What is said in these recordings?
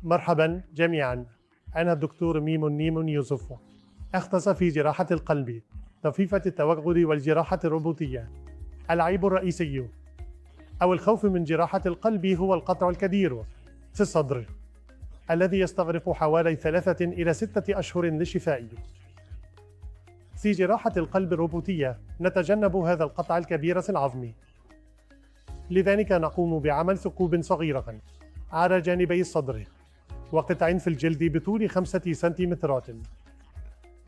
مرحبا جميعا. أنا الدكتور ميمون يوسف، أختص في جراحة القلب، طفيفة التوغل والجراحة الروبوتية. العيب الرئيسي أو الخوف من جراحة القلب هو القطع الكبير في الصدر الذي يستغرق حوالي 3 إلى 6 أشهر للشفاء. في جراحة القلب الروبوتية نتجنب هذا القطع الكبير في العظم، لذلك نقوم بعمل ثقوب صغيرة على جانبي الصدر وقطع في الجلد بطول 5 سنتيمترات.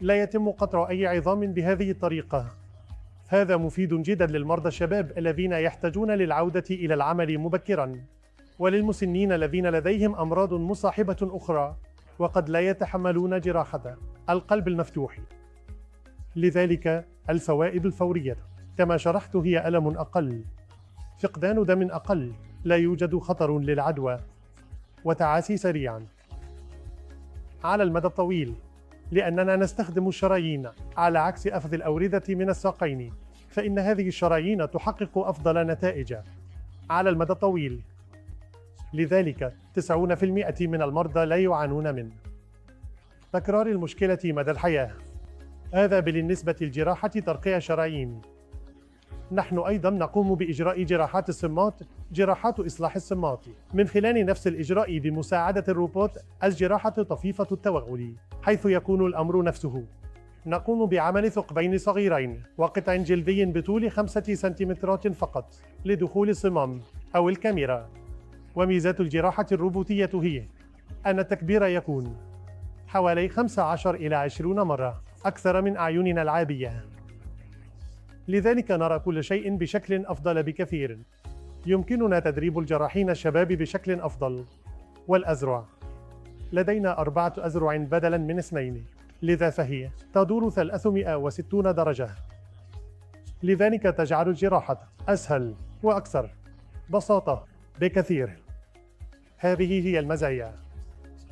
لا يتم قطع أي عظام بهذه الطريقة. هذا مفيد جدا للمرضى الشباب الذين يحتاجون للعودة إلى العمل مبكرا، وللمسنين الذين لديهم أمراض مصاحبة أخرى وقد لا يتحملون جراحة القلب المفتوح. لذلك الفوائد الفورية كما شرحت هي ألم أقل، فقدان دم أقل، لا يوجد خطر للعدوى، وتعافي سريعا. على المدى الطويل، لأننا نستخدم الشرايين على عكس أخذ الأوردة من الساقين، فإن هذه الشرايين تحقق أفضل نتائج على المدى الطويل. لذلك 90% من المرضى لا يعانون من تكرار المشكلة مدى الحياة. هذا بالنسبة لجراحة ترقيع الشرايين. نحن أيضا نقوم بإجراء جراحات الصمات، جراحات إصلاح الصمات من خلال نفس الإجراء بمساعدة الروبوت، الجراحة طفيفة التوغل، حيث يكون الأمر نفسه. نقوم بعمل ثقبين صغيرين وقطع جلدي بطول 5 سنتيمترات فقط لدخول الصمام أو الكاميرا. وميزات الجراحة الروبوتية هي أن التكبير يكون حوالي 15 إلى 20 مرة أكثر من أعيننا العادية، لذلك نرى كل شيء بشكل أفضل بكثير. يمكننا تدريب الجراحين الشباب بشكل أفضل. والأذرع، لدينا 4 أذرع بدلاً من 2، لذا فهي تدور 360 درجة، لذلك تجعل الجراحة أسهل وأكثر بساطة بكثير. هذه هي المزايا.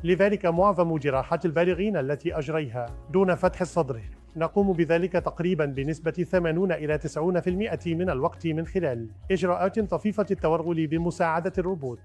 لذلك معظم جراحات البالغين التي أجريها دون فتح الصدر نقوم بذلك تقريبا بنسبة 80 إلى 90% من الوقت من خلال إجراءات طفيفة التوغل بمساعدة الروبوت.